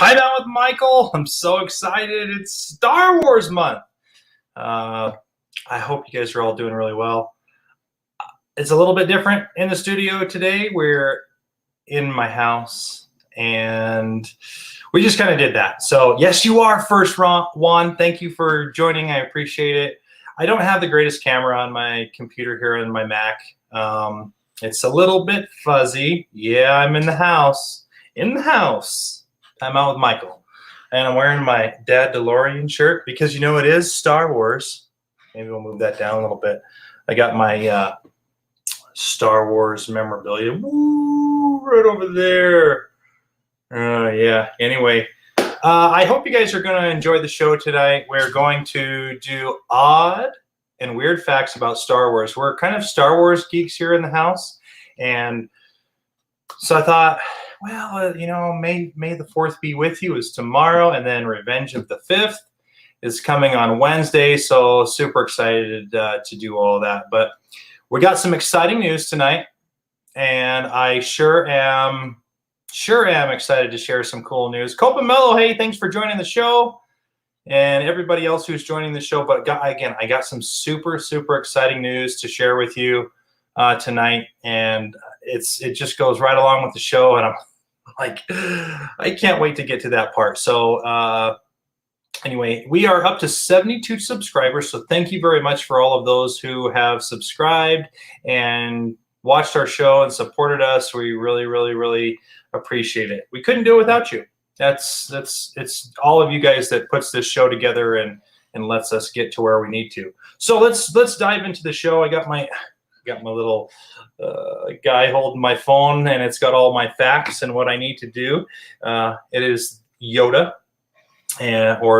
Time Out with Michael. I'm so excited. It's Star Wars month. I hope you guys are all doing really well. It's a little bit different in the studio today. We're in my house, and we just kind of did that. So, yes, you are first, Juan. Thank you for joining. I appreciate it. I don't have the greatest camera on my computer here on my Mac. It's a little bit fuzzy. Yeah, I'm in the house. In the house. Time Out with Michael. And I'm wearing my Dad DeLorean shirt because, you know, it is Star Wars. Maybe we'll move that down a little bit. I got my Star Wars memorabilia. Woo, right over there. Yeah. Anyway, I hope you guys are going to enjoy the show tonight. We're going to do odd and weird facts about Star Wars. We're kind of Star Wars geeks here in the house. And so I thought, well, you know, May the 4th be with you is tomorrow, and then Revenge of the 5th is coming on Wednesday, so super excited to do all that. But we got some exciting news tonight, and I sure am excited to share some cool news. Copa Mello, hey, thanks for joining the show, and everybody else who's joining the show. But I got some super exciting news to share with you tonight, and it just goes right along with the show, and I'm like, I can't wait to get to that part. So anyway, we are up to 72 subscribers, so thank you very much for all of those who have subscribed and watched our show and supported us. We really appreciate it. We couldn't do it without you. It's all of you guys that puts this show together and lets us get to where we need to. So let's dive into the show. I got my little guy holding my phone, and it's got all my facts and what I need to do. It is Yoda, they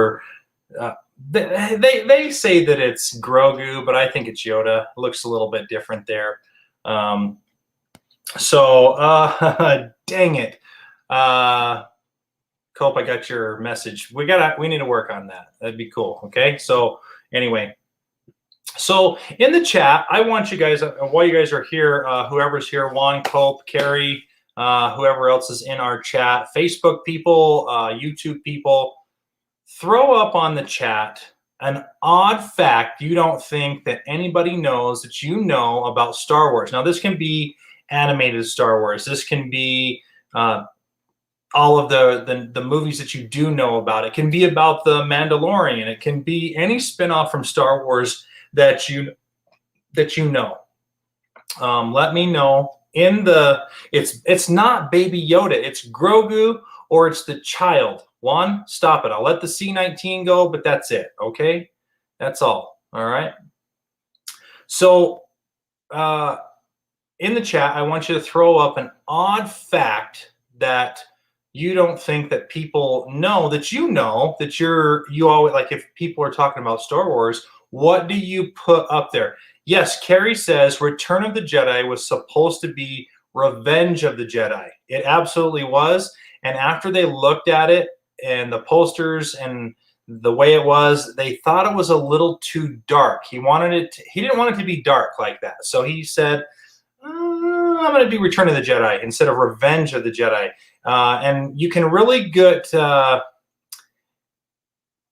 say that it's Grogu, but I think it's Yoda. It looks a little bit different there. Dang it, Cope, I got your message. We need to work on that. That'd be cool. Okay, so anyway. So in the chat, I want you guys, while you guys are here, whoever's here, Juan, Cope, Carrie, whoever else is in our chat, Facebook people, YouTube people, throw up on the chat an odd fact you don't think that anybody knows that you know about Star Wars. Now, this can be animated Star Wars. This can be all of the movies that you do know about. It can be about the Mandalorian. It can be any spinoff from Star Wars that you know. Let me know in the it's not Baby Yoda, it's Grogu, or it's the child. Juan, stop it. I'll let the C-19 go, but that's it. Okay, that's all right. So in the chat, I want you to throw up an odd fact that you don't think that people know that you always, like, if people are talking about Star Wars, what do you put up there? Yes, Carrie says Return of the Jedi was supposed to be Revenge of the Jedi. It absolutely was. And after they looked at it and the posters and the way it was, they thought it was a little too dark. He didn't want it to be dark like that. So he said, I'm going to do Return of the Jedi instead of Revenge of the Jedi. And you can really get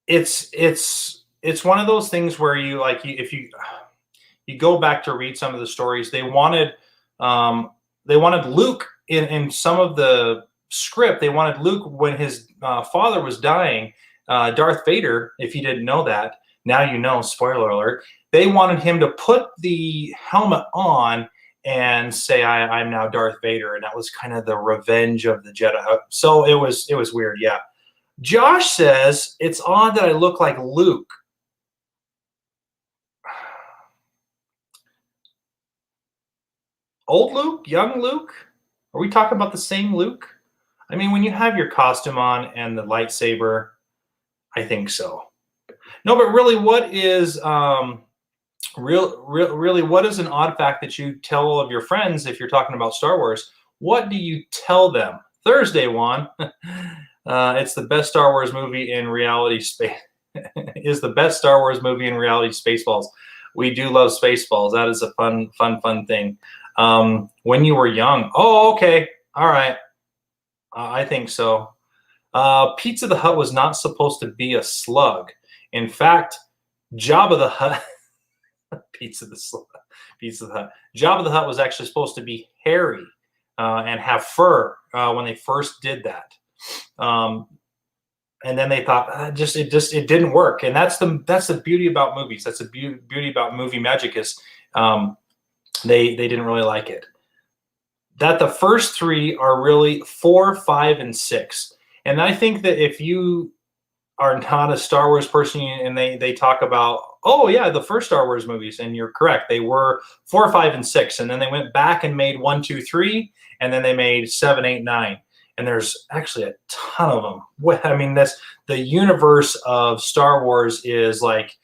it's one of those things where if you go back to read some of the stories, they wanted Luke in some of the script. They wanted Luke when his father was dying, Darth Vader, if you didn't know that, now you know, spoiler alert, they wanted him to put the helmet on and say, I'm now Darth Vader, and that was kind of the Revenge of the Jedi. So it was weird, yeah. Josh says, it's odd that I look like Luke. Old Luke? Young Luke? Are we talking about the same Luke? I mean, when you have your costume on and the lightsaber, I think so. No, but really, what is really what is an odd fact that you tell all of your friends if you're talking about Star Wars? What do you tell them? Thursday, Juan. It's the best Star Wars movie in reality space. Is the best Star Wars movie in reality Spaceballs. We do love Spaceballs. That is a fun thing. When you were young. Oh, okay. All right. I think so. Pizza the Hut was not supposed to be a slug. In fact, Jabba the Hutt, Pizza the Hut. Jabba the Hutt was actually supposed to be hairy and have fur when they first did that. And then they thought it didn't work. And that's the beauty about movies. That's the beauty about movie magic is they didn't really like it. That the first three are really 4, 5, and 6. And I think that if you are not a Star Wars person and they talk about, oh yeah, the first Star Wars movies, and you're correct, they were 4, 5, and 6, and then they went back and made 1, 2, 3, and then they made 7, 8, 9. And there's actually a ton of them. I mean, the universe of Star Wars is like,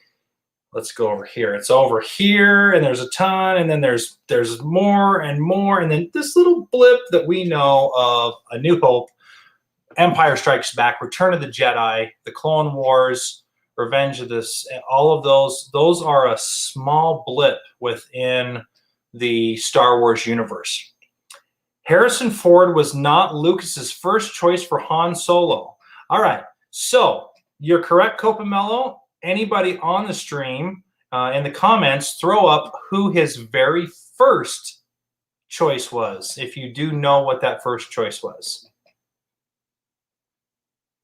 let's go over here. It's over here, and there's a ton, and then there's more and more, and then this little blip that we know of A New Hope, Empire Strikes Back, Return of the Jedi, The Clone Wars, Revenge of this, all of those are a small blip within the Star Wars universe. Harrison Ford was not Lucas's first choice for Han Solo. All right, so you're correct, Copamello. Anybody on the stream, in the comments, throw up who his very first choice was, if you do know what that first choice was.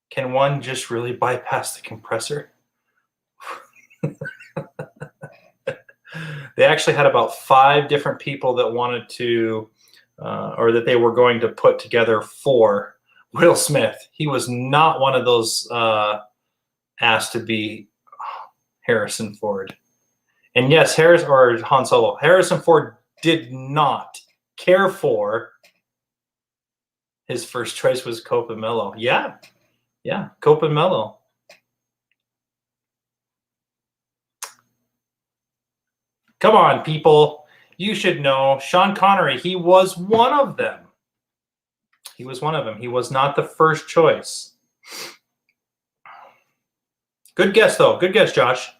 Can one just really bypass the compressor? They actually had about 5 different people that wanted to, or that they were going to put together for Will Smith. He was not one of those asked to be Harrison Ford. And yes, Han Solo. Harrison Ford did not care for. His first choice was Copamello. Yeah, Copamello. Come on, people. You should know. Sean Connery, he was one of them. He was one of them. He was not the first choice. Good guess, though. Good guess, Josh.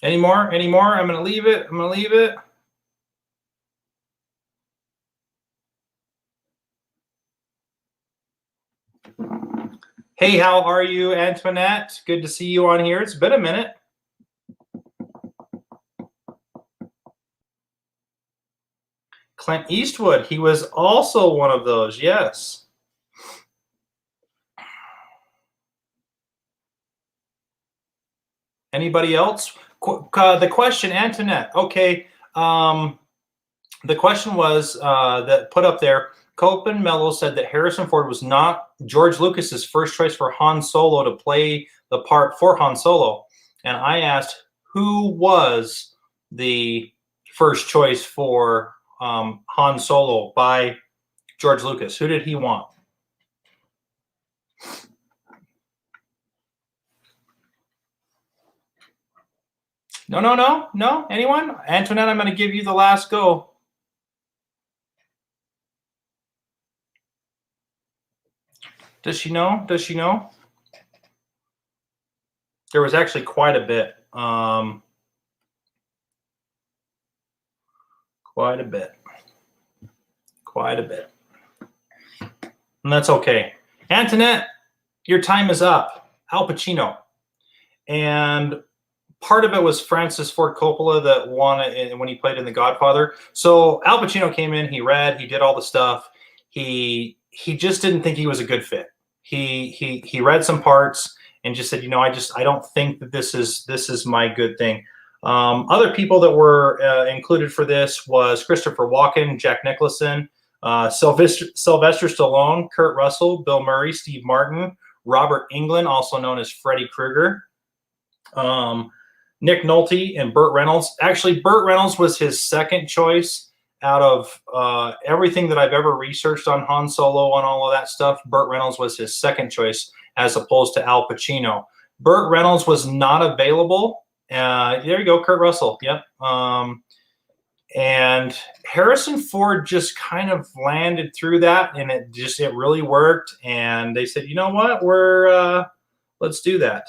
Any more? Any more? I'm going to leave it. I'm going to leave it. Hey, how are you, Antoinette? Good to see you on here. It's been a minute. Clint Eastwood, he was also one of those, yes. Anybody else? The question, Antoinette, okay. The question was that put up there, Copamello said that Harrison Ford was not George Lucas's first choice for Han Solo to play the part for Han Solo. And I asked, who was the first choice for Han Solo by George Lucas? Who did he want? No. Anyone? Antoinette, I'm going to give you the last go. Does she know? Does she know? There was actually quite a bit. Quite a bit. And that's okay. Antoinette, your time is up. Al Pacino. And part of it was Francis Ford Coppola that won it when he played in The Godfather. So Al Pacino came in, he read, he did all the stuff. He just didn't think he was a good fit. He read some parts and just said, I don't think that this is my good thing. Other people that were included for this was Christopher Walken, Jack Nicholson, Sylvester Stallone, Kurt Russell, Bill Murray, Steve Martin, Robert Englund, also known as Freddy Krueger, Nick Nolte, and Burt Reynolds. Actually, Burt Reynolds was his second choice out of everything that I've ever researched on Han Solo and all of that stuff. Burt Reynolds was his second choice as opposed to Al Pacino. Burt Reynolds was not available. There you go, Kurt Russell. Yep. And Harrison Ford just kind of landed through that, and it really worked. And they said, you know what, let's do that.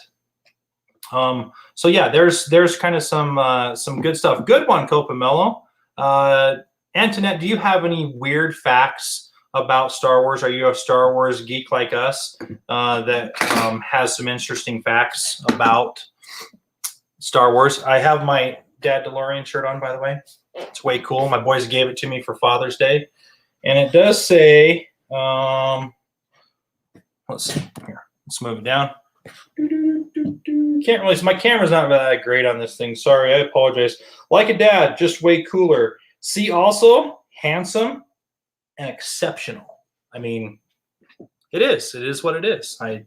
So yeah, there's kind of some good stuff. Good one, Copamello. Antoinette, do you have any weird facts about Star Wars? Are you a Star Wars geek like us that has some interesting facts about Star Wars? I have my Dad DeLorean shirt on, by the way. It's way cool. My boys gave it to me for Father's Day. And it does say, let's move it down. Can't really, my camera's not that great on this thing. Sorry, I apologize. Like a dad, just way cooler. See also, handsome and exceptional. I mean, it is. It is what it is. I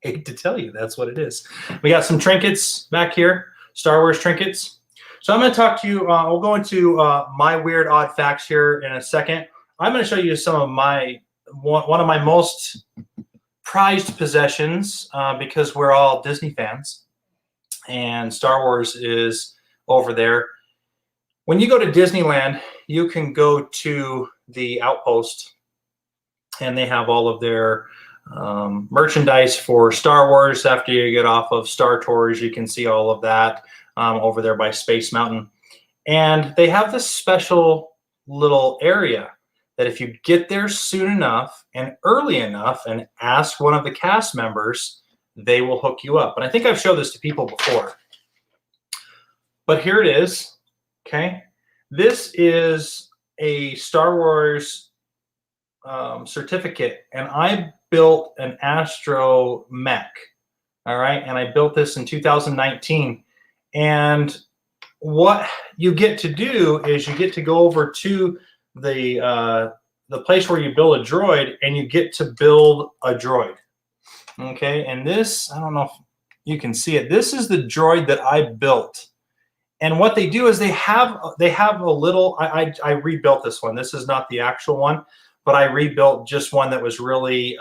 hate to tell you, that's what it is. We got some trinkets back here, Star Wars trinkets. So I'm going to talk to you, we'll go into my weird, odd facts here in a second. I'm going to show you some of my, one of my most prized possessions because we're all Disney fans and Star Wars is over there. When you go to Disneyland, you can go to the Outpost and they have all of their merchandise for Star Wars. After you get off of Star Tours, you can see all of that over there by Space Mountain. And they have this special little area that if you get there soon enough and early enough and ask one of the cast members, they will hook you up. And I think I've showed this to people before. But here it is, okay? This is a Star Wars certificate, and I built an Astro Mech, all right? And I built this in 2019. And what you get to do is you get to go over to the place where you build a droid, and you get to build a droid. Okay, and this, I don't know if you can see it. This is the droid that I built. And what they do is they have a little, I rebuilt this one. This is not the actual one, but I rebuilt just one that was really,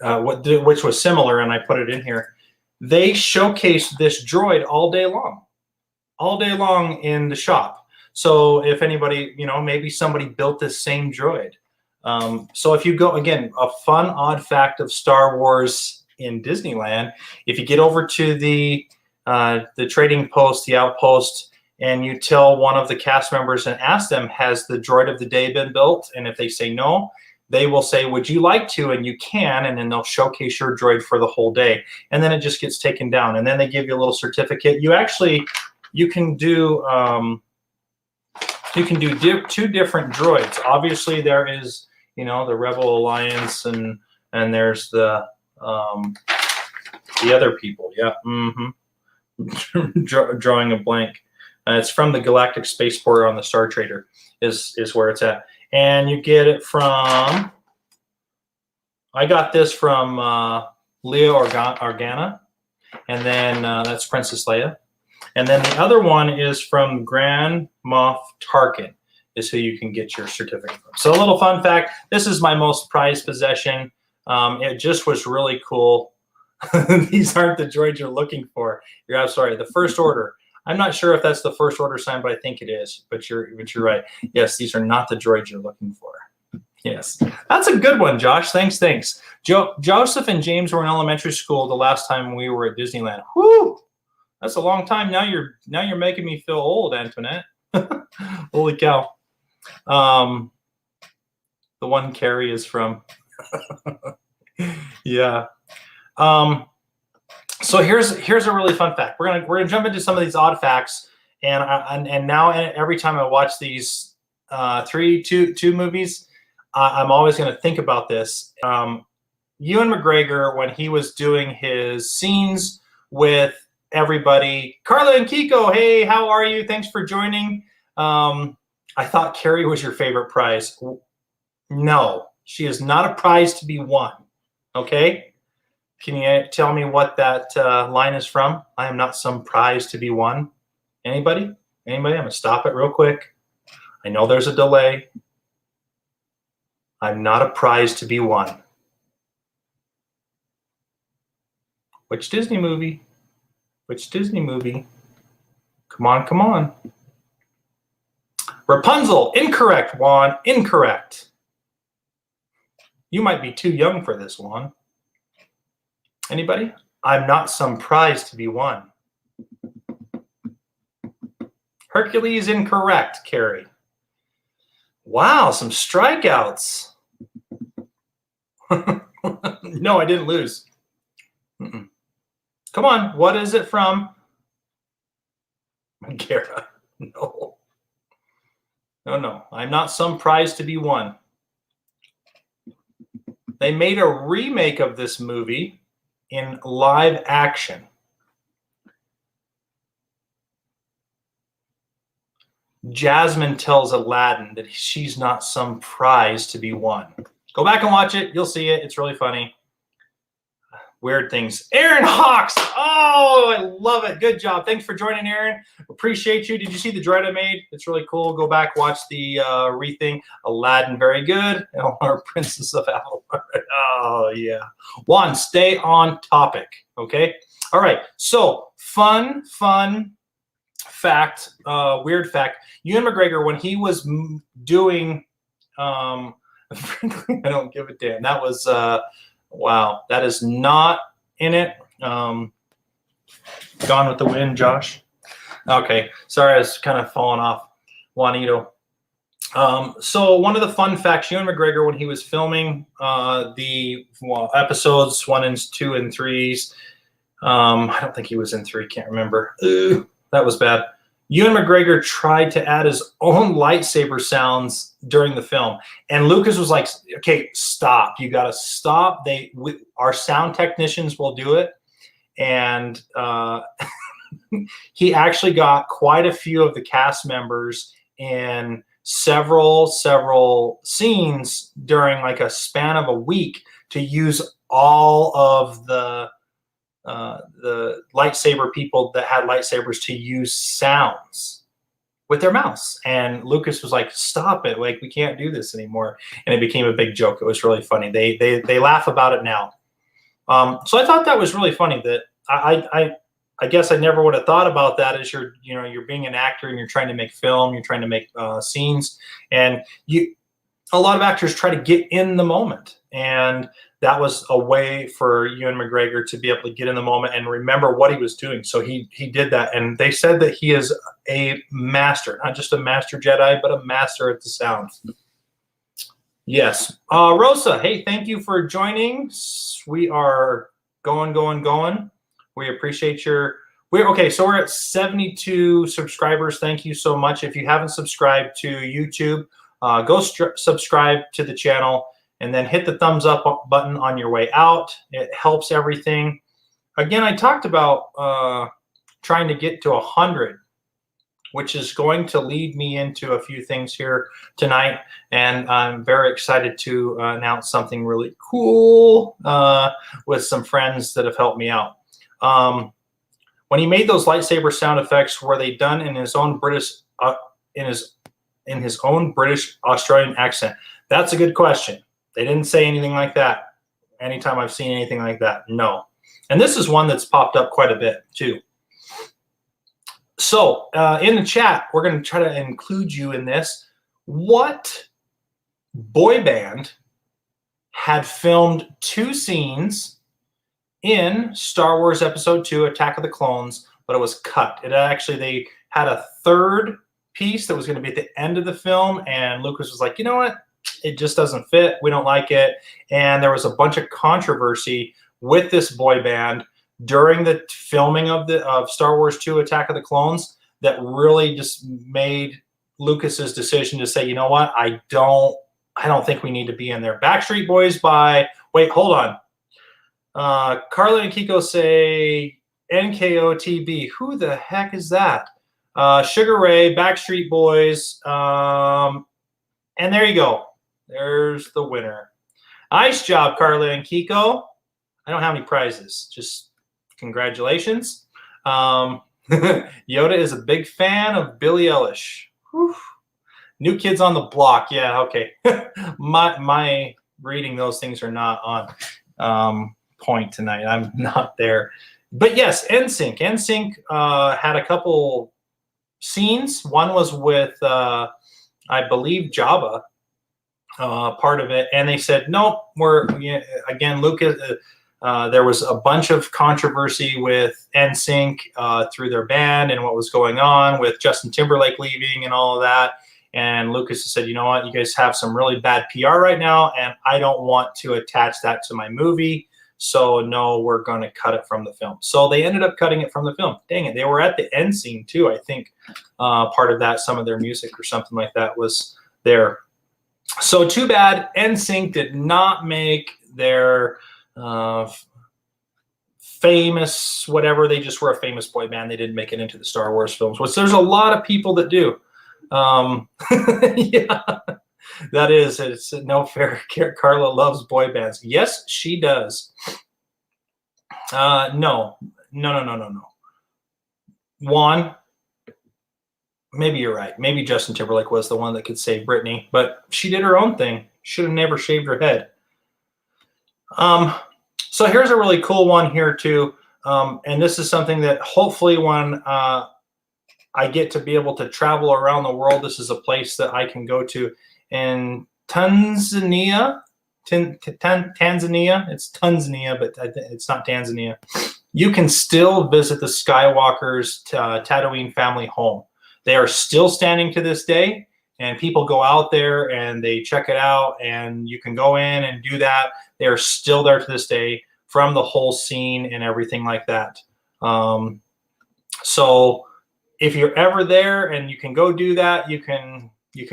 which was similar, and I put it in here. They showcase this droid all day long in the shop. So if anybody, you know, maybe somebody built this same droid. So if you go, again, a fun, odd fact of Star Wars in Disneyland, if you get over to the trading post, the Outpost, and you tell one of the cast members and ask them, has the droid of the day been built? And if they say no, they will say, would you like to? And you can, and then they'll showcase your droid for the whole day. And then it just gets taken down. And then they give you a little certificate. You can do two different droids. Obviously, there is, you know, the Rebel Alliance, and there's the other people. Yeah, drawing a blank. It's from the Galactic Spaceport on the Star Trader is where it's at. And you get it from, I got this from Leia Organa, and then that's Princess Leia. And then the other one is from Grand Moff Tarkin, is who you can get your certificate from. So a little fun fact, this is my most prized possession. It just was really cool. These aren't the droids you're looking for. You're absolutely right. The First Order. I'm not sure if that's the First Order sign, but I think it is. But you're right. Yes, these are not the droids you're looking for. Yes, that's a good one, Josh. Thanks. Joseph and James were in elementary school the last time we were at Disneyland. Whoo! That's a long time. Now you're making me feel old, Antoinette. Holy cow. The one Carrie is from. Yeah. So here's a really fun fact. We're gonna jump into some of these odd facts, and now every time I watch these two movies, I'm always gonna think about this. Ewan McGregor, when he was doing his scenes with everybody, Carla and Kiko, hey, how are you? Thanks for joining. I thought Carrie was your favorite prize. No, she is not a prize to be won. Okay. Can you tell me what that line is from? I am not some prize to be won. Anybody? I'm going to stop it real quick. I know there's a delay. I'm not a prize to be won. Which Disney movie? Which Disney movie? Come on. Rapunzel. Incorrect, Juan. Incorrect. You might be too young for this, Juan. Anybody? I'm not some prize to be won. Hercules incorrect, Carrie. Wow, some strikeouts. No, I didn't lose. Mm-mm. Come on, what is it from? Megara. No. No. I'm not some prize to be won. They made a remake of this movie in live action. Jasmine tells Aladdin that she's not some prize to be won. Go back and watch it. You'll see it. It's really funny. Weird things. Aaron Hawks. Oh, I love it. Good job. Thanks for joining, Aaron. Appreciate you. Did you see the dread I made? It's really cool. Go back, watch the rethink. Aladdin, very good. Elmar, Princess of Avalon. Oh, yeah. Juan, stay on topic. Okay? All right. So, fun fact, weird fact. Ewan McGregor, when he was doing, frankly, I don't give a damn. That was, wow, that is not in it. Gone with the Wind, Josh. Okay, sorry, I was kind of falling off, Juanito. So one of the fun facts, Ewan McGregor, when he was filming the episodes 1 and 2 and 3s, I don't think he was in 3, can't remember. That was bad. Ewan McGregor tried to add his own lightsaber sounds during the film. And Lucas was like, okay, stop. You got to stop. Our sound technicians will do it. And he actually got quite a few of the cast members in several scenes during like a span of a week to use all of the lightsaber people that had lightsabers to use sounds with their mouths. And Lucas was like, stop it. Like, we can't do this anymore. And it became a big joke. It was really funny. They laugh about it now. So I thought that was really funny that I guess I never would have thought about that as you're being an actor and you're trying to make film, you're trying to make scenes, and a lot of actors try to get in the moment. And that was a way for Ewan McGregor to be able to get in the moment and remember what he was doing. So he did that. And they said that he is a master, not just a master Jedi, but a master at the sound. Yes. Rosa, hey, thank you for joining. We are going. We appreciate okay, so we're at 72 subscribers. Thank you so much. If you haven't subscribed to YouTube, go subscribe to the channel. And then hit the thumbs up button on your way out. It helps everything. Again, I talked about trying to get to 100, which is going to lead me into a few things here tonight. And I'm very excited to announce something really cool with some friends that have helped me out. When he made those lightsaber sound effects, were they done in his own British in his own British Australian accent? That's a good question. They didn't say anything like that. Anytime I've seen anything like that, no. And this is one that's popped up quite a bit too. So in the chat, we're going to try to include you in this. What boy band had filmed 2 scenes in Star Wars Episode 2, Attack of the Clones, but it was cut? They had a 3rd piece that was going to be at the end of the film, and Lucas was like, you know what? It just doesn't fit. We don't like it. And there was a bunch of controversy with this boy band during the filming of Star Wars 2 Attack of the Clones that really just made Lucas's decision to say, you know what? I don't think we need to be in there. Backstreet Boys wait, hold on. Carla and Kiko say NKOTB. Who the heck is that? Sugar Ray, Backstreet Boys, and there you go. There's the winner. Nice job, Carla and Kiko. I don't have any prizes. Just congratulations. Yoda is a big fan of Billie Eilish. Whew. New Kids on the Block. Yeah, okay. my reading those things are not on point tonight. I'm not there. But yes, NSYNC. NSYNC had a couple scenes. One was with, I believe, Jabba. Part of it, and they said, nope, again, Lucas, There was a bunch of controversy with NSYNC through their band and what was going on with Justin Timberlake leaving and all of that. And Lucas has said, you know what, you guys have some really bad PR right now, and I don't want to attach that to my movie. So no, we're going to cut it from the film. So they ended up cutting it from the film. Dang it. They were at the end scene too. I think part of that, some of their music or something like that was there. So too bad. NSYNC did not make their famous whatever. They just were a famous boy band. They didn't make it into the Star Wars films, which there's a lot of people that do. Yeah, that is, it's no fair. Carla loves boy bands. Yes, she does. No. Juan, maybe you're right. Maybe Justin Timberlake was the one that could save Britney, but she did her own thing. Should have never shaved her head. So here's a really cool one here too. And this is something that hopefully when I get to be able to travel around the world, this is a place that I can go to in Tanzania. Tanzania. It's Tanzania, but it's not Tanzania. You can still visit the Skywalker's Tatooine family home. They are still standing to this day, and people go out there and they check it out, and you can go in and do that. They are still there to this day, from the whole scene and everything like that. So if you're ever there and you can go do that, you can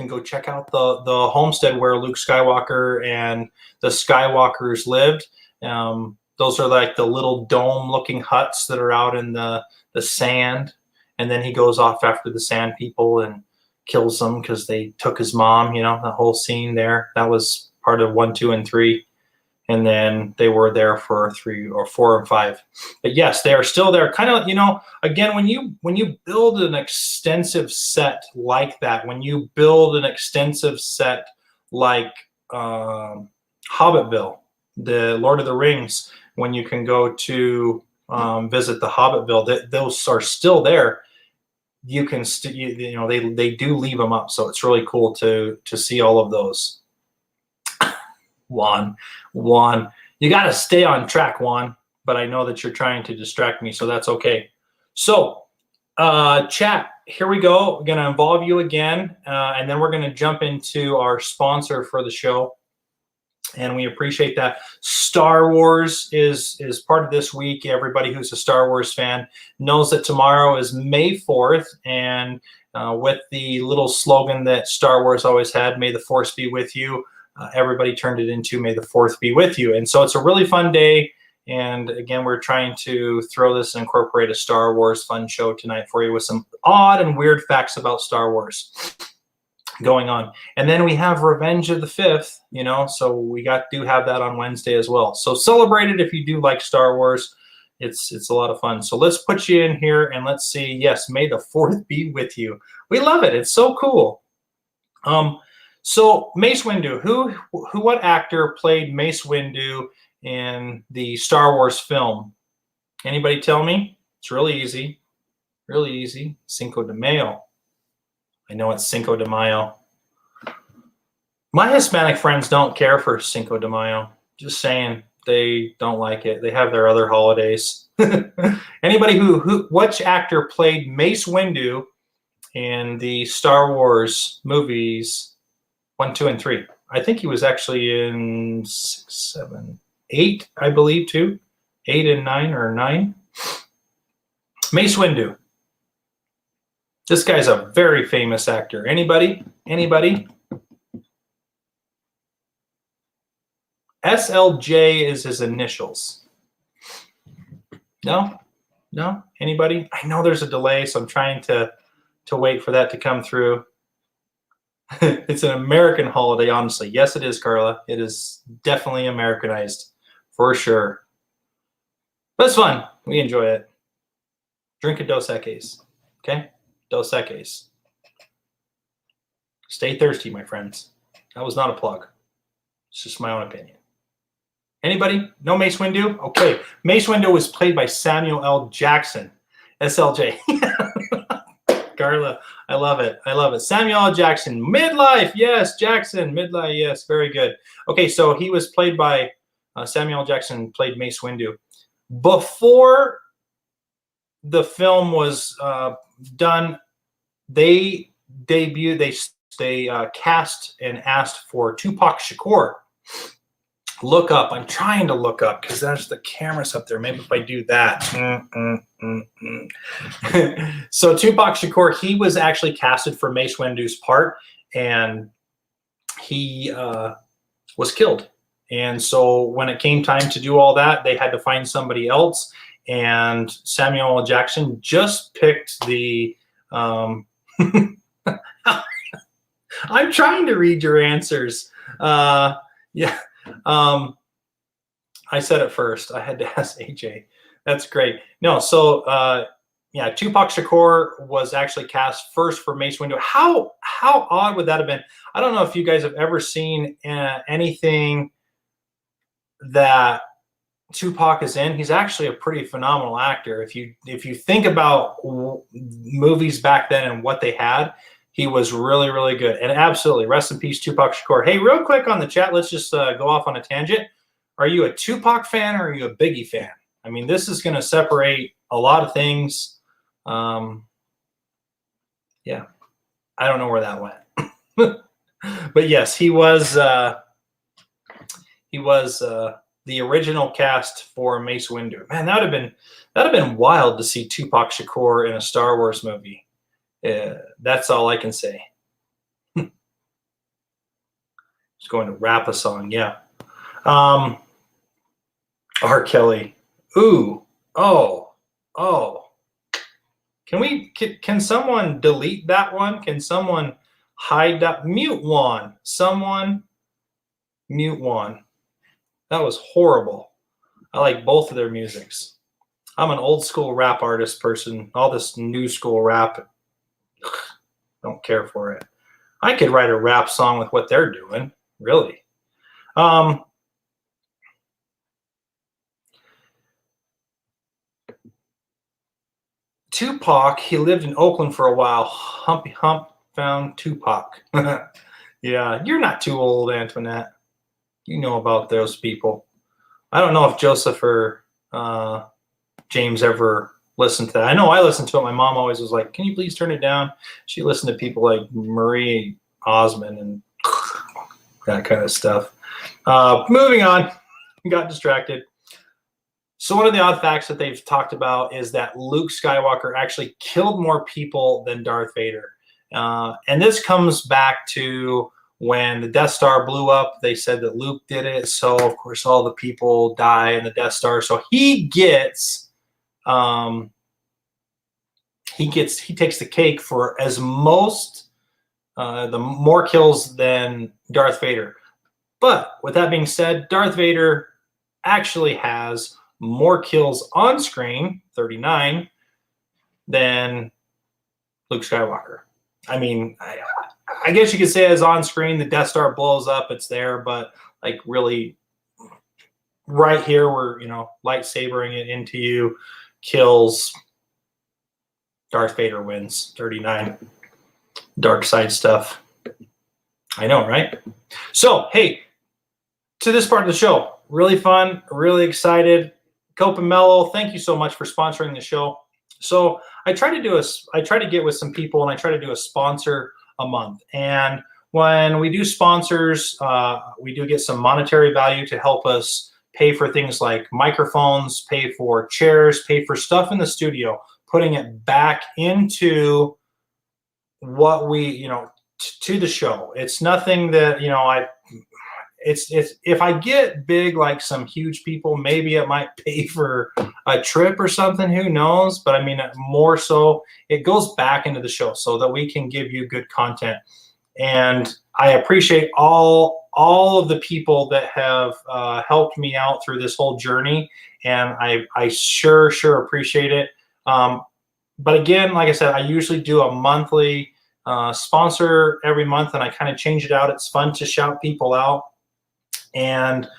go check out the homestead where Luke Skywalker and the Skywalkers lived. Those are like the little dome-looking huts that are out in the sand. And then he goes off after the sand people and kills them because they took his mom, you know, the whole scene there. That was part of 1, 2, and 3. And then they were there for 3 or 4 and 5. But yes, they are still there. Kind of, you know, again, when you build an extensive set like that, when you build an extensive set like Hobbitville, the Lord of the Rings, when you can go to visit the Hobbitville, those are still there. You can, you know, they do leave them up. So it's really cool to see all of those. Juan, you got to stay on track, Juan, but I know that you're trying to distract me, so that's okay. So chat, here we go. We're going to involve you again, and then we're going to jump into our sponsor for the show, and we appreciate that. Star Wars is part of this week. Everybody who's a Star Wars fan knows that tomorrow is May 4th, and with the little slogan that Star Wars always had, "May the Force be with you," everybody turned it into "May the Fourth be with you." And so it's a really fun day. And again, we're trying to throw this and incorporate a Star Wars fun show tonight for you with some odd and weird facts about Star Wars going on. And then we have Revenge of the Fifth, you know, so we do have that on Wednesday as well. So celebrate it if you do like Star Wars. It's a lot of fun. So let's put you in here and let's see. Yes, May the Fourth be with you. We love it. It's so cool. So Mace Windu, what actor played Mace Windu in the Star Wars film? Anybody tell me? It's really easy. Really easy. Cinco de Mayo. I know it's Cinco de Mayo. My Hispanic friends don't care for Cinco de Mayo. Just saying, they don't like it. They have their other holidays. Anybody which actor played Mace Windu in the Star Wars movies 1, 2, and 3? I think he was actually in 6, 7, 8, I believe, too. 8 and 9, or 9. Mace Windu. This guy's a very famous actor. Anybody? Anybody? SLJ is his initials. No? No? Anybody? I know there's a delay, so I'm trying to wait for that to come through. It's an American holiday, honestly. Yes, it is, Carla. It is definitely Americanized, for sure. But it's fun. We enjoy it. Drink a Dos Equis, okay? Dos Equis. Stay thirsty, my friends. That was not a plug. It's just my own opinion. Anybody? No Mace Windu? Okay. Mace Windu was played by Samuel L. Jackson. SLJ. Carla, I love it. I love it. Samuel L. Jackson. Midlife. Yes, Jackson. Midlife. Yes, very good. Okay, so he was played by Samuel L. Jackson played Mace Windu. Before the film was done, they cast and asked for Tupac Shakur. Look up. I'm trying to look up because there's the cameras up there. Maybe if I do that. So Tupac Shakur, he was actually casted for Mace Windu's part, and he was killed. And so when it came time to do all that, they had to find somebody else. And Samuel L. Jackson just picked the I'm trying to read your answers. Yeah. I said it first. I had to ask AJ. That's great. No, so yeah, Tupac Shakur was actually cast first for Mace Windu. How odd would that have been? I don't know if you guys have ever seen anything that Tupac is in. He's actually a pretty phenomenal actor. If you think about movies back then and what they had, he was really, really good. And absolutely, rest in peace, Tupac Shakur. Hey, real quick on the chat, let's just go off on a tangent. Are you a Tupac fan or are you a Biggie fan? I mean, this is going to separate a lot of things. Yeah, I don't know where that went. But yes, he was the original cast for Mace Windu. Man, that'd have been wild to see Tupac Shakur in a Star Wars movie. That's all I can say. Just going to rap a song, yeah. R. Kelly. Ooh. Oh. Can someone delete that one? Can someone hide that? Mute one. Someone mute one. That was horrible. I like both of their musics. I'm an old school rap artist person. All this new school rap, don't care for it. I could write a rap song with what they're doing, really. Tupac, he lived in Oakland for a while. Humpy Hump found Tupac. Yeah, you're not too old, Antoinette. You know about those people. I don't know if Joseph or James ever listened to that. I know I listened to it. My mom always was like, can you please turn it down? She listened to people like Marie Osmond and that kind of stuff. Moving on. Got distracted. So one of the odd facts that they've talked about is that Luke Skywalker actually killed more people than Darth Vader. And this comes back to when the Death Star blew up. They said that Luke did it. So, of course, all the people die in the Death Star. So he takes the cake for the more kills than Darth Vader. But with that being said, Darth Vader actually has more kills on screen, 39, than Luke Skywalker. I mean, I guess you could say as on screen, the Death Star blows up, it's there, but like really right here where, lightsabering it into you kills, Darth Vader wins, 39. Dark side stuff. I know, right? So, hey, to this part of the show, really fun, really excited. Cope and Mellow, thank you so much for sponsoring the show. So I try to get with some people and I try to do a sponsor a month. And when we do sponsors, we do get some monetary value to help us pay for things like microphones, pay for chairs, pay for stuff in the studio, putting it back into what we, to the show. It's nothing that, it's if I get big like some huge people, maybe it might pay for a trip or something, who knows? But I mean, more so it goes back into the show so that we can give you good content. And I appreciate all of the people that have helped me out through this whole journey. And I sure appreciate it. But again, like I said, I usually do a monthly sponsor every month and I kind of change it out. It's fun to shout people out. And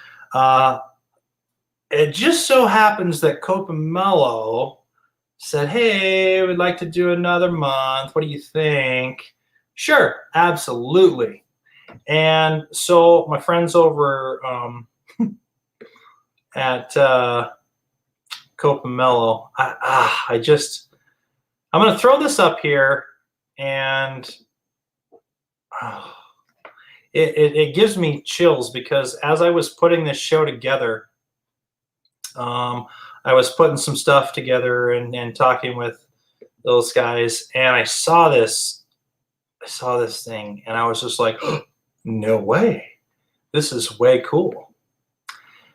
it just so happens that Cope and Mellow said, hey, we'd like to do another month. What do you think? Sure, absolutely. And so my friends over at Copamello. I'm going to throw this up here, and it gives me chills because as I was putting this show together, I was putting some stuff together and talking with those guys, and I saw this thing, and I was just like, oh, no way, this is way cool.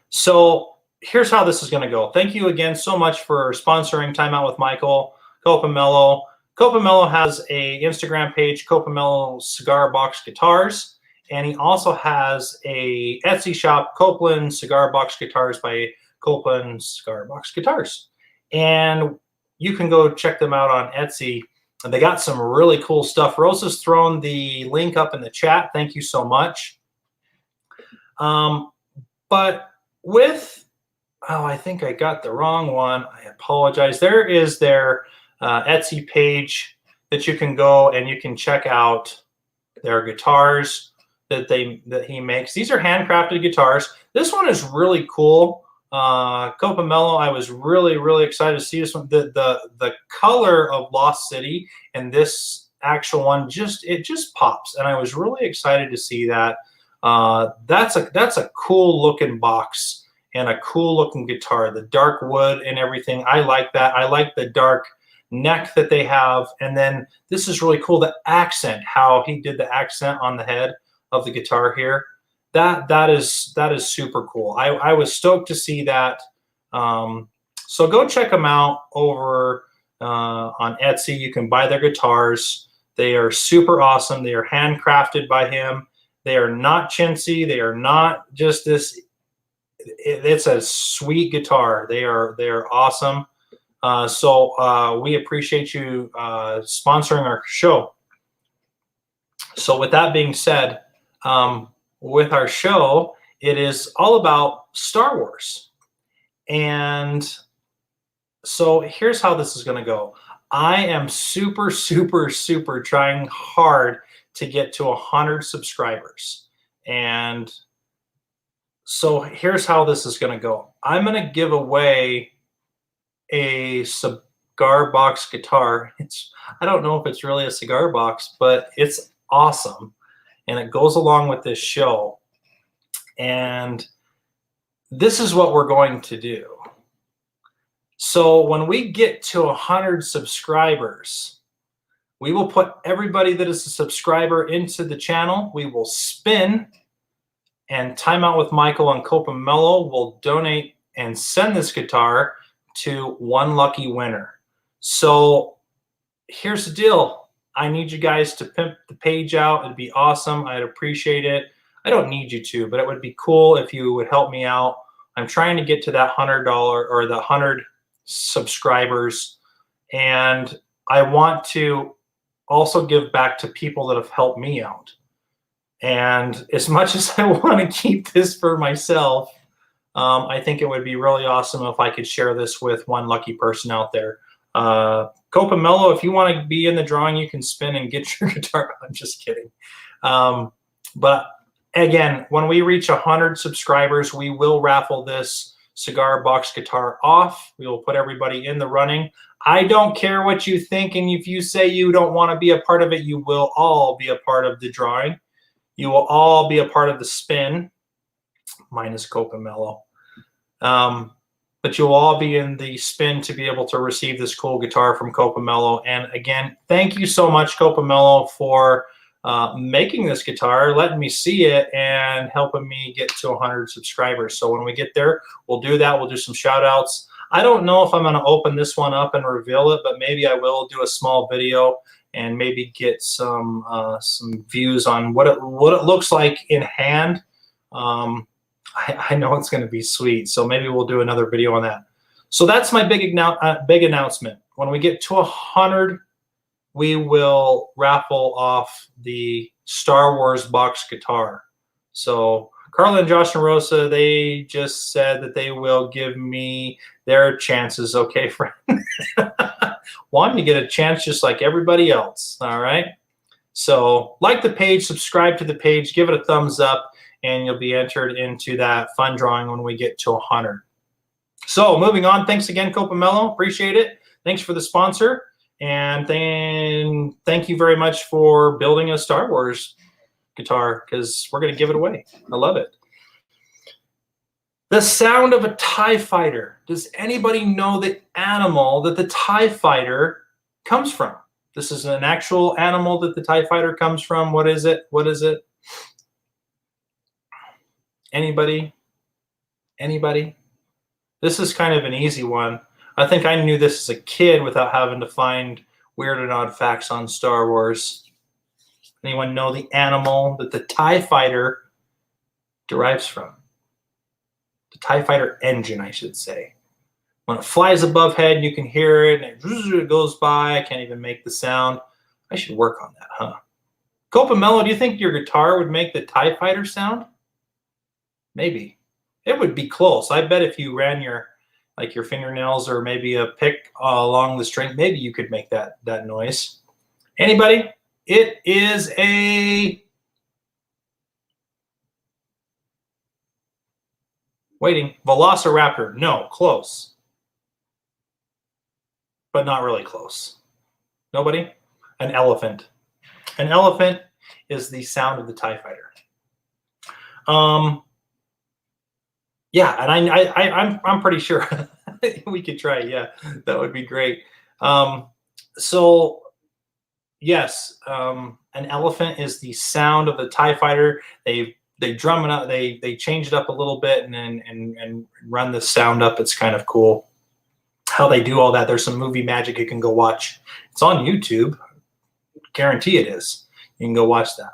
So here's how this is going to go. Thank you again so much for sponsoring Time Out with Michael, Copamello. Copamello has a Instagram page, Copamello Cigar Box Guitars, and he also has a Etsy shop, Copeland Cigar Box Guitars by Copeland Cigar Box Guitars. And you can go check them out on Etsy. And they got some really cool stuff. Rose has thrown the link up in the chat. Thank you so much. But with, I think I got the wrong one. I apologize. There is their Etsy page that you can go and you can check out their guitars that he makes. These are handcrafted guitars. This one is really cool. Copamello, I was really excited to see this one. The color of Lost City and this actual one just pops, and I was really excited to see that. That's a cool looking box and a cool looking guitar. The dark wood and everything, I like that. I like the dark neck that they have, and then this is really cool. The accent, how he did the accent on the head of the guitar here. That is super cool. I was stoked to see that. So go check them out over on Etsy. You can buy their guitars. They are super awesome. They are handcrafted by him. They are not chintzy. They are not just this. It's a sweet guitar. They are awesome. So we appreciate you sponsoring our show. So with that being said, with our show, it is all about Star Wars. And so here's how this is going to go. I am super trying hard to get to 100 subscribers. And so here's how this is going to go. I'm going to give away a cigar box guitar. I don't know if it's really a cigar box, but it's awesome. And it goes along with this show. And this is what we're going to do. So when we get to 100 subscribers, we will put everybody that is a subscriber into the channel. We will spin, and Time Out with Michael and Copamello will donate and send this guitar to one lucky winner. So here's the deal. I need you guys to pimp the page out. It'd be awesome. I'd appreciate it. I don't need you to, but it would be cool if you would help me out. I'm trying to get to that $100 or the 100 subscribers, and I want to also give back to people that have helped me out. And as much as I want to keep this for myself, I think it would be really awesome if I could share this with one lucky person out there. Copamello, if you want to be in the drawing, you can spin and get your guitar. I'm just kidding. But again, when we reach 100 subscribers, we will raffle this cigar box guitar off. We will put everybody in the running. I don't care what you think, and if you say you don't want to be a part of it, you will all be a part of the drawing. You will all be a part of the spin, minus Copamello. But you'll all be in the spin to be able to receive this cool guitar from Copamello. And again, thank you so much, Copamello, for making this guitar, letting me see it, and helping me get to 100 subscribers. So when we get there, we'll do that. We'll do some shout outs. I don't know if I'm going to open this one up and reveal it, but maybe I will do a small video and maybe get some views on what it looks like in hand. I know it's going to be sweet, so maybe we'll do another video on that. So that's my big announcement. When we get to 100, we will raffle off the Star Wars box guitar. So Carla and Josh and Rosa, they just said that they will give me their chances. Okay, friend. Want to get a chance just like everybody else. All right. So like the page, subscribe to the page, give it a thumbs up, and you'll be entered into that fun drawing when we get to 100. So moving on, thanks again, Coppomello. Appreciate it. Thanks for the sponsor. And then thank you very much for building a Star Wars guitar, because we're going to give it away. I love it. The sound of a TIE fighter. Does anybody know the animal that the TIE fighter comes from? This is an actual animal that the TIE fighter comes from. What is it? What is it? Anybody? Anybody? This is kind of an easy one. I think I knew this as a kid without having to find weird and odd facts on Star Wars. Anyone know the animal that the TIE fighter derives from? The TIE fighter engine, I should say. When it flies above head, you can hear it, and it goes by. I can't even make the sound. I should work on that, huh? Coppomello, do you think your guitar would make the TIE fighter sound? Maybe. It would be close. I bet if you ran your fingernails or maybe a pick along the string, maybe you could make that noise. Anybody? It is a... Waiting. Velociraptor. No, close. But not really close. Nobody? An elephant. An elephant is the sound of the TIE fighter. Yeah, and I'm pretty sure we could try. Yeah, that would be great. So yes, an elephant is the sound of the TIE fighter. They drum it up. They change it up a little bit and run the sound up. It's kind of cool how they do all that. There's some movie magic you can go watch. It's on YouTube. Guarantee it is. You can go watch that.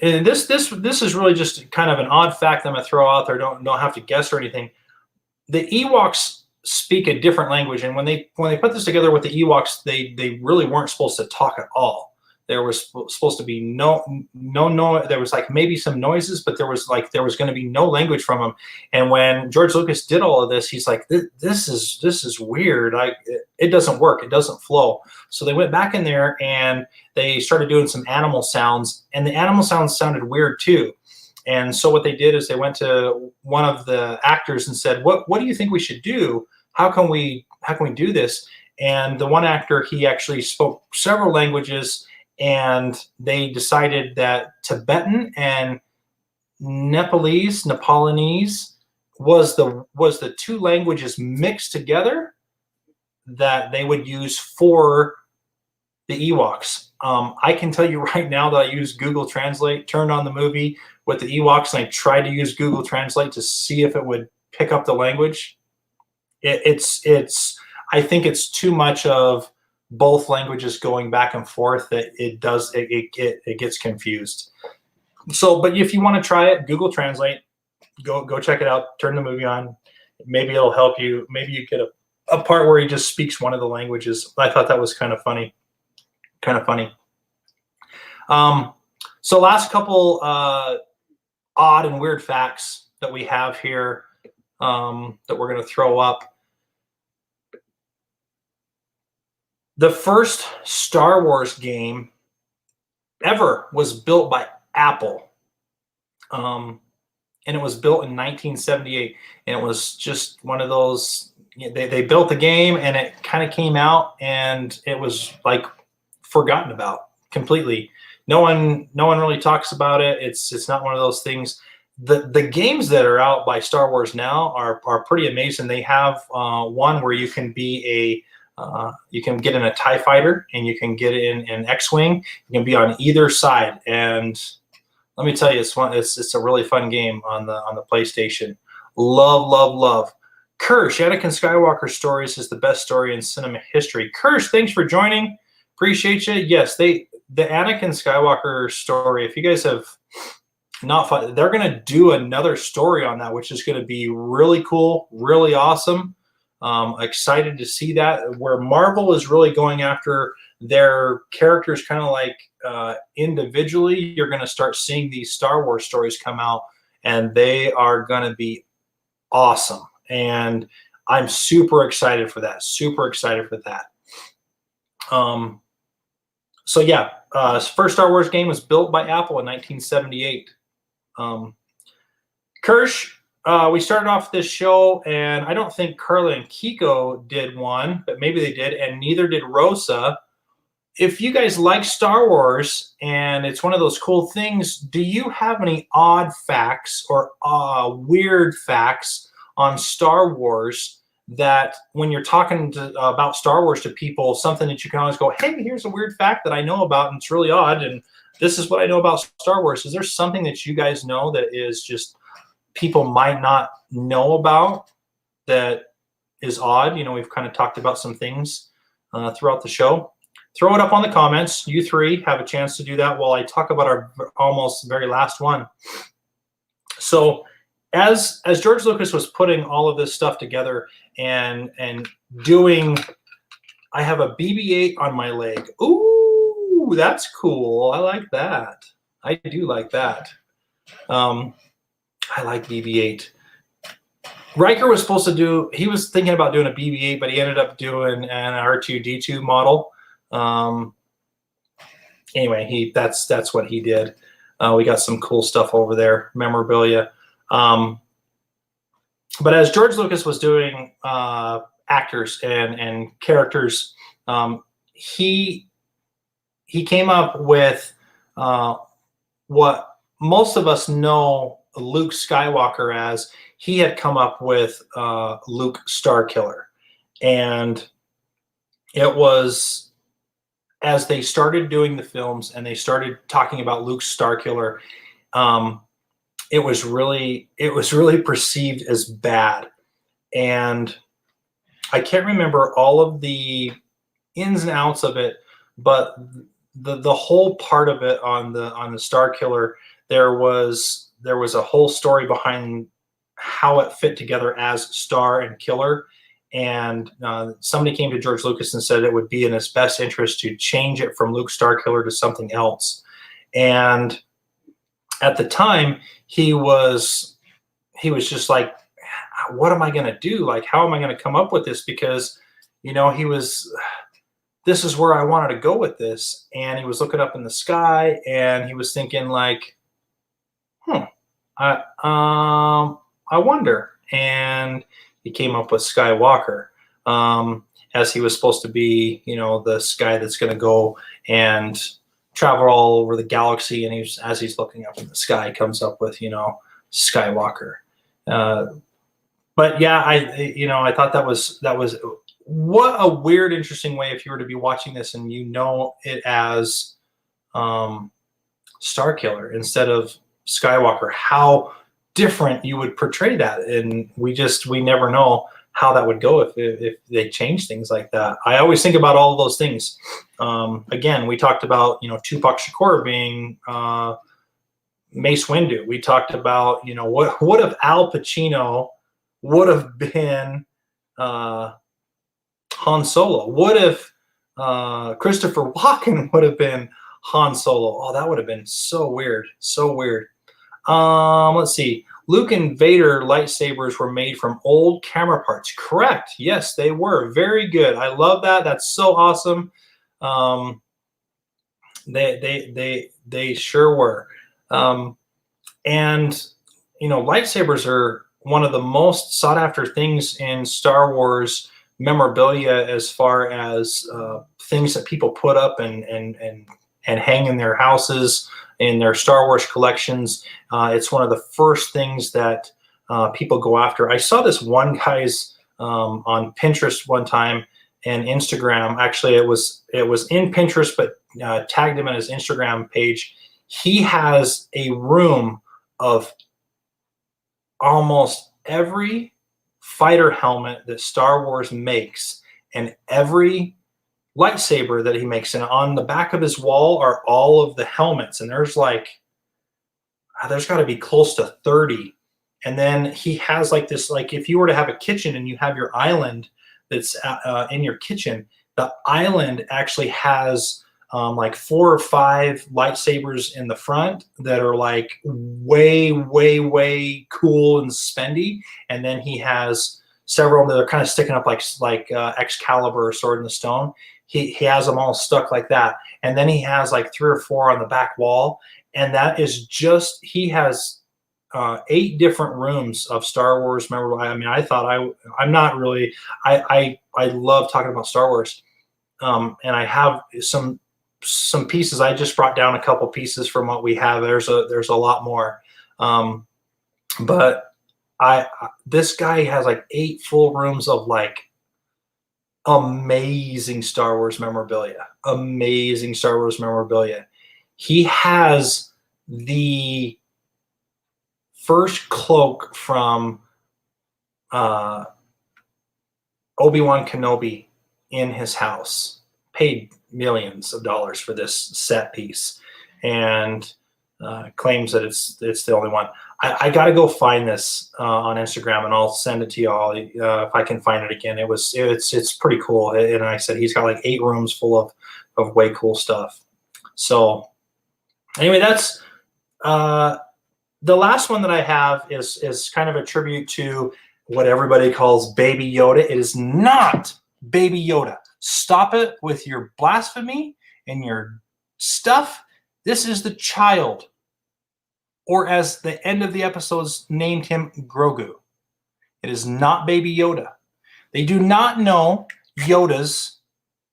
And this is really just kind of an odd fact that I'm gonna throw out there. Don't have to guess or anything. The Ewoks speak a different language, and when they put this together with the Ewoks, they really weren't supposed to talk at all. There was supposed to be no. There was like maybe some noises, but there was going to be no language from them. And when George Lucas did all of this, he's like, this is weird. It doesn't work. It doesn't flow. So they went back in there and they started doing some animal sounds, and the animal sounds sounded weird too. And so what they did is they went to one of the actors and said, what do you think we should do? How can we do this? And the one actor, he actually spoke several languages, and they decided that Tibetan and Nepalese was the two languages mixed together that they would use for the Ewoks. I can tell you right now that I used Google Translate, turned on the movie with the Ewoks, and I tried to use Google Translate to see if it would pick up the language. I think it's too much of both languages going back and forth that it gets confused. So, but if you want to try it, Google Translate, go check it out. Turn the movie on. Maybe it'll help you. Maybe you get a part where he just speaks one of the languages. I thought that was kind of funny. So last couple odd and weird facts that we have here that we're going to throw up. The first Star Wars game ever was built by Apple. And it was built in 1978. And it was just one of those, they built the game and it kind of came out and it was like forgotten about completely. No one really talks about it. It's not one of those things. The games that are out by Star Wars now are pretty amazing. They have one where you can be you can get in a TIE fighter and you can get in an X-Wing. You can be on either side. And let me tell you, it's a really fun game on the PlayStation. Love. Kirsch, Anakin Skywalker Stories is the best story in cinema history. Kirsch, thanks for joining. Appreciate you. Yes, the Anakin Skywalker story, if you guys have not fun, they're going to do another story on that, which is going to be really cool, really awesome. Excited to see that, where Marvel is really going after their characters kind of like individually. You're going to start seeing these Star Wars stories come out, and they are going to be awesome. And I'm super excited for that. So yeah, first Star Wars game was built by Apple in 1978. Kirsch, we started off this show, and I don't think Carla and Kiko did one, but maybe they did, and neither did Rosa. If you guys like Star Wars, and it's one of those cool things, do you have any odd facts or weird facts on Star Wars that when you're talking about Star Wars to people, something that you can always go, hey, here's a weird fact that I know about, and it's really odd, and this is what I know about Star Wars. Is there something that you guys know that is just people might not know about that is odd? You know, we've kind of talked about some things throughout the show. Throw it up on the comments. You three have a chance to do that while I talk about our almost very last one. So as George Lucas was putting all of this stuff together and doing, I have a BB-8 on my leg. Ooh, that's cool. I like that. I do like that. I like BB-8. Riker was supposed to do, he was thinking about doing a BB-8, but he ended up doing an R2-D2 model. Anyway, that's what he did. We got some cool stuff over there, memorabilia. But as George Lucas was doing actors and characters, he came up with what most of us know Luke Skywalker as. He had come up with Luke Starkiller, and it was, as they started doing the films and they started talking about Luke Starkiller, it was really perceived as bad. And I can't remember all of the ins and outs of it, but the whole part of it on the Starkiller, there was a whole story behind how it fit together as Star and Killer. And somebody came to George Lucas and said it would be in his best interest to change it from Luke Starkiller to something else. And at the time, he was just like, what am I going to do? Like, how am I going to come up with this? Because, you know, this is where I wanted to go with this. And he was looking up in the sky and he was thinking like, I wonder. And he came up with Skywalker, as he was supposed to be, you know, this guy that's going to go and travel all over the galaxy. And as he's looking up in the sky, comes up with, you know, Skywalker. But yeah, I thought that was what a weird, interesting way if you were to be watching this and you know it as Starkiller instead of Skywalker, how different you would portray that. And we never know how that would go if they change things like that. I always think about all of those things. Again, we talked about, you know, Tupac Shakur being Mace Windu. We talked about, you know, what if Al Pacino would have been Han Solo? What if Christopher Walken would have been Han Solo? Oh, that would have been so weird. So weird. Let's see. Luke and Vader lightsabers were made from old camera parts. Correct. Yes, they were. Very good. I love that. That's so awesome. They sure were. And you know, lightsabers are one of the most sought after things in Star Wars memorabilia, as far as things that people put up and hang in their houses, in their Star Wars collections. It's one of the first things that people go after. I saw this one guy's on Pinterest one time and Instagram. Actually, it was in Pinterest, but tagged him on his Instagram page. He has a room of almost every fighter helmet that Star Wars makes and every lightsaber that he makes, and on the back of his wall are all of the helmets, and there's got to be close to 30. And then he has like this, like if you were to have a kitchen and you have your island that's in your kitchen, the island actually has like 4 or 5 lightsabers in the front that are like way cool and spendy, and then he has several that are kind of sticking up like Excalibur, Sword in the Stone. He has them all stuck like that. And then he has like 3 or 4 on the back wall. And that is just, he has 8 different rooms of Star Wars memorabilia. I mean, I'm not really, I love talking about Star Wars. And I have some pieces. I just brought down a couple pieces from what we have. There's a lot more. But this guy has like 8 full rooms of like amazing Star Wars memorabilia. Amazing Star Wars memorabilia. He has the first cloak from Obi-Wan Kenobi in his house. Paid millions of dollars for this set piece, and claims that it's the only one. I got to go find this on Instagram, and I'll send it to y'all if I can find it again. It's pretty cool, and I said he's got like 8 rooms full of way cool stuff. So anyway, that's the last one that I have is kind of a tribute to what everybody calls Baby Yoda. It is not Baby Yoda. Stop it with your blasphemy and your stuff. This is the child, or as the end of the episodes named him, Grogu. It is not Baby Yoda. They do not know Yoda's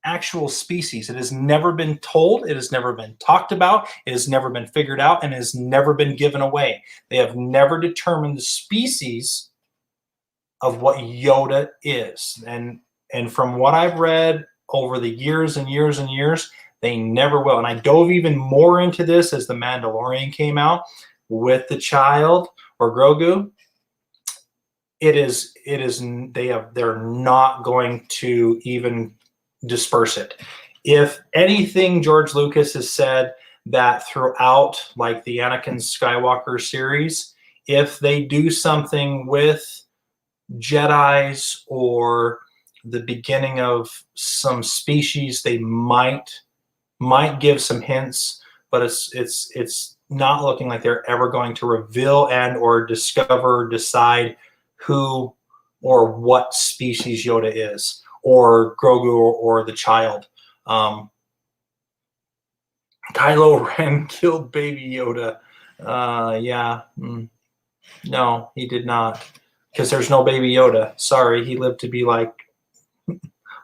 actual species. It has never been told. It has never been talked about. It has never been figured out, and has never been given away. They have never determined the species of what Yoda is. And from what I've read over the years and years and years, they never will. And I dove even more into this as The Mandalorian came out with the child, or Grogu. They're not going to even disperse it. If anything, George Lucas has said that throughout like the Anakin Skywalker series, if they do something with Jedis or the beginning of some species, they might give some hints, but it's not looking like they're ever going to reveal and or decide who or what species Yoda is, or Grogu, or the child. Kylo Ren killed Baby Yoda. Yeah. No, he did not, because there's no Baby Yoda. Sorry, he lived to be like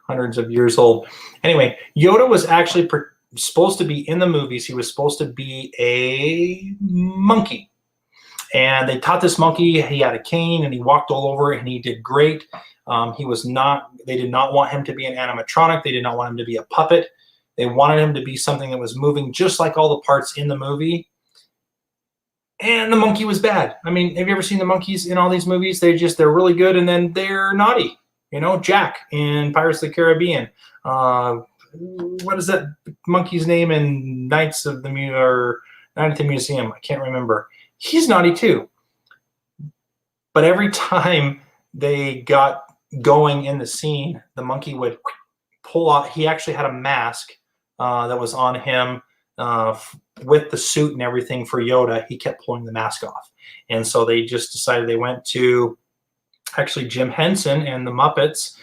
hundreds of years old. Anyway, Yoda was actually supposed to be in the movies. He was supposed to be a monkey. And they taught this monkey, he had a cane and he walked all over it and he did great. They did not want him to be an animatronic. They did not want him to be a puppet. They wanted him to be something that was moving just like all the parts in the movie. And the monkey was bad. I mean, have you ever seen the monkeys in all these movies? They're really good and then they're naughty. You know, Jack in Pirates of the Caribbean. What is that monkey's name in Night at the Museum? I can't remember. He's naughty too. But every time they got going in the scene, the monkey would pull out. He actually had a mask that was on him with the suit and everything for Yoda. He kept pulling the mask off. And so they just decided, they went to actually Jim Henson and the Muppets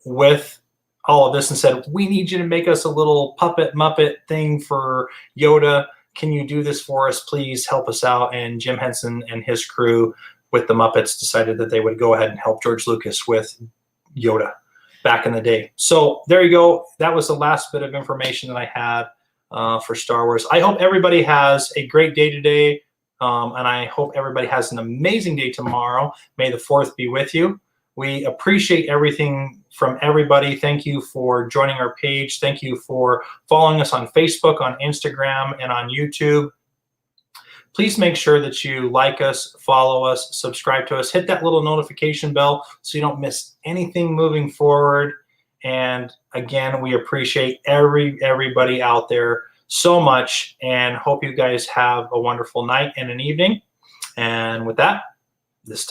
with all of this and said, we need you to make us a little puppet Muppet thing for Yoda. Can you do this for us? Please help us out. And Jim Henson and his crew with the Muppets decided that they would go ahead and help George Lucas with Yoda back in the day. So there you go. That was the last bit of information that I had for Star Wars. I hope everybody has a great day today. And I hope everybody has an amazing day tomorrow. May the 4th be with you. We appreciate everything from everybody. Thank you for joining our page. Thank you for following us on Facebook, on Instagram, and on YouTube. Please make sure that you like us, follow us, subscribe to us, hit that little notification bell so you don't miss anything moving forward. And again, we appreciate everybody out there so much, and hope you guys have a wonderful night and an evening. And with that, this